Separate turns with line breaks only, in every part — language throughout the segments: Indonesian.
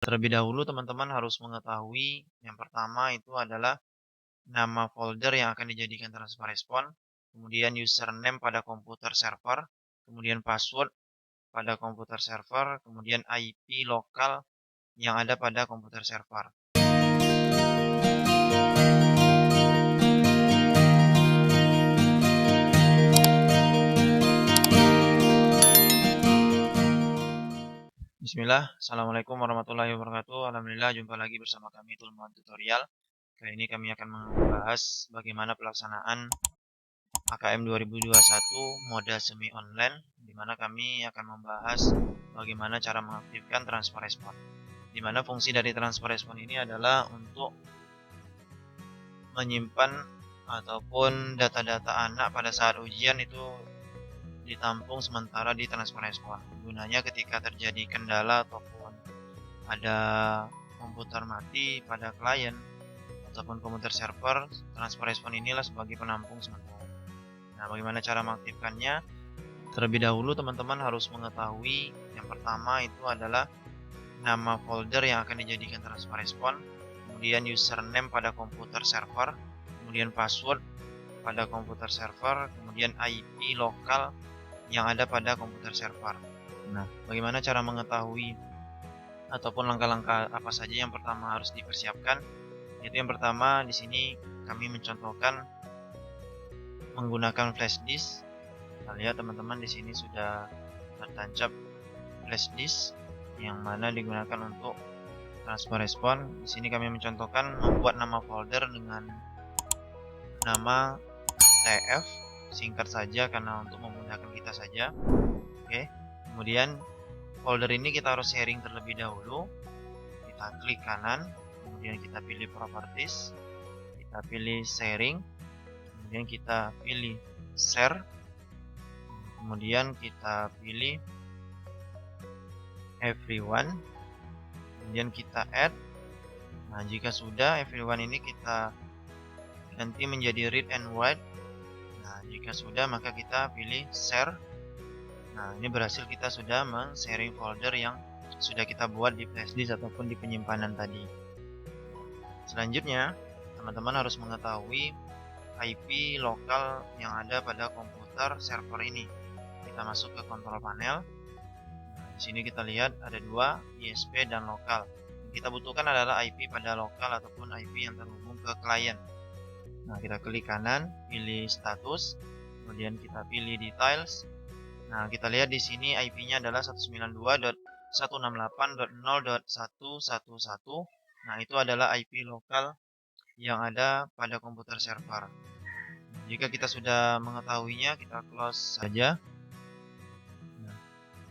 Terlebih dahulu teman-teman harus mengetahui yang pertama itu adalah nama folder yang akan dijadikan transfer respon, kemudian username pada komputer server, kemudian password pada komputer server, kemudian IP lokal yang ada pada komputer server. Bismillah, Assalamualaikum warahmatullahi wabarakatuh. Alhamdulillah jumpa lagi bersama kami Tulmuan Tutorial. Kali ini kami akan membahas bagaimana pelaksanaan AKM 2021 mode semi online, di mana kami akan membahas bagaimana cara mengaktifkan transfer respon. Di mana fungsi dari transfer respon ini adalah untuk menyimpan ataupun data-data anak pada saat ujian itu ditampung sementara di transfer respon. Gunanya ketika terjadi kendala ataupun ada komputer mati pada klien ataupun komputer server, transfer respon inilah sebagai penampung sementara. Nah, bagaimana cara mengaktifkannya? Terlebih dahulu teman-teman harus mengetahui yang pertama itu adalah nama folder yang akan dijadikan transfer respon, kemudian username pada komputer server, kemudian password pada komputer server, kemudian IP lokal yang ada pada komputer server. Nah, bagaimana cara mengetahui ataupun langkah-langkah apa saja yang pertama harus dipersiapkan? Yaitu yang pertama di sini kami mencontohkan menggunakan flash disk. Kita lihat teman-teman di sini sudah tertancap flash disk yang mana digunakan untuk transfer respon. Di sini kami mencontohkan membuat nama folder dengan nama TF, singkat saja karena untuk memudahkan kita saja. Oke. Kemudian folder ini kita harus sharing terlebih dahulu. Kita klik kanan, kemudian kita pilih properties, kita pilih sharing, kemudian kita pilih share, kemudian kita pilih everyone, kemudian kita add. Nah, jika sudah everyone ini kita ganti menjadi read and write. Nah, jika sudah maka kita pilih share. Nah, ini berhasil kita sudah men-sharing folder yang sudah kita buat di flash disk ataupun di penyimpanan tadi. Selanjutnya, teman-teman harus mengetahui IP lokal yang ada pada komputer server ini. Kita masuk ke kontrol panel. Nah, di sini kita lihat ada dua, ISP dan lokal. Yang kita butuhkan adalah IP pada lokal ataupun IP yang terhubung ke klien. Nah, kita klik kanan, pilih status, kemudian kita pilih details. Nah, kita lihat di sini IP-nya adalah 192.168.0.111. Nah, itu adalah IP lokal yang ada pada komputer server. Jika kita sudah mengetahuinya, kita close saja. Nah,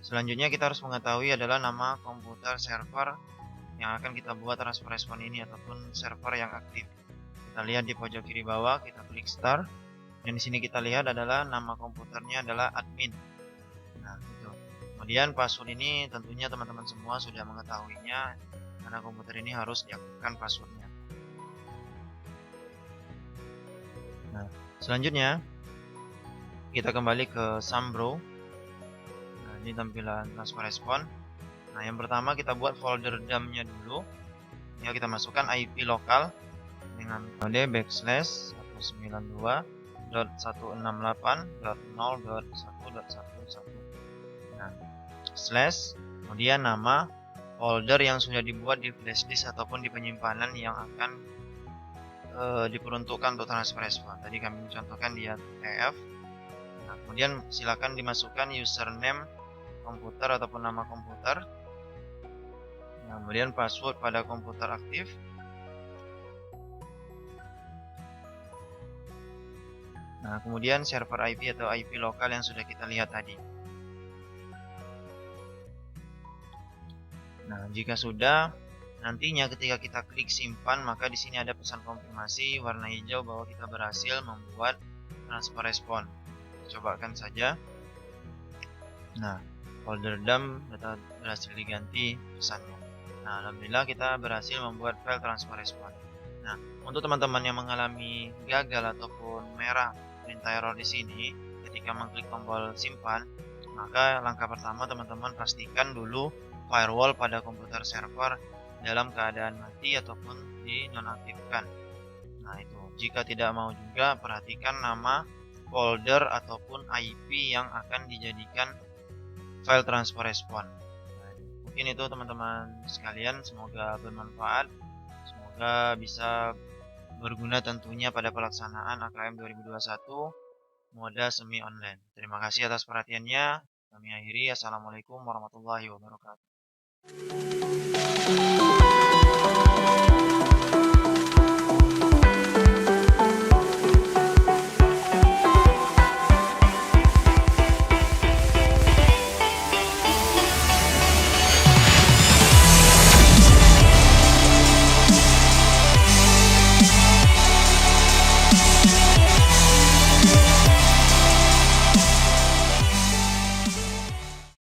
selanjutnya kita harus mengetahui adalah nama komputer server yang akan kita buat transfer respon ini ataupun server yang aktif. Kita lihat di pojok kiri bawah, kita klik start. Dan di sini kita lihat adalah nama komputernya adalah admin. Nah, itu. Kemudian password ini tentunya teman-teman semua sudah mengetahuinya karena komputer ini harus diaktifkan passwordnya. Nah, selanjutnya kita kembali ke Sambro. Nah, ini tampilan transfer respon. Nah, yang pertama kita buat folder dump-nya dulu. Ya, kita masukkan IP lokal dengan kode backslash 192.168.0.1.11. Nah, slash, kemudian nama folder yang sudah dibuat di flash disk ataupun di penyimpanan yang akan diperuntukkan untuk transfer respon. Tadi kami mencontohkan di TF. Nah, kemudian silakan dimasukkan username komputer ataupun nama komputer. Nah, kemudian password pada komputer aktif. Nah, kemudian server IP atau IP lokal yang sudah kita lihat tadi. Nah, jika sudah, nantinya ketika kita klik simpan, maka di sini ada pesan konfirmasi warna hijau bahwa kita berhasil membuat transfer respon. Cobakan saja. Nah, folder dump data berhasil diganti pesannya. Nah, alhamdulillah kita berhasil membuat file transfer respon. Nah, untuk teman-teman yang mengalami gagal ataupun merah perintah error di sini, ketika mengklik tombol simpan, maka langkah pertama teman-teman pastikan dulu firewall pada komputer server dalam keadaan mati ataupun dinonaktifkan. Nah, itu. Jika tidak mau juga, perhatikan nama folder ataupun IP yang akan dijadikan file transfer respon. Nah, mungkin itu teman-teman sekalian, semoga bermanfaat. Semoga bisa berguna tentunya pada pelaksanaan AKM 2021 mode semi online. Terima kasih atas perhatiannya. Kami akhiri. Assalamualaikum warahmatullahi wabarakatuh.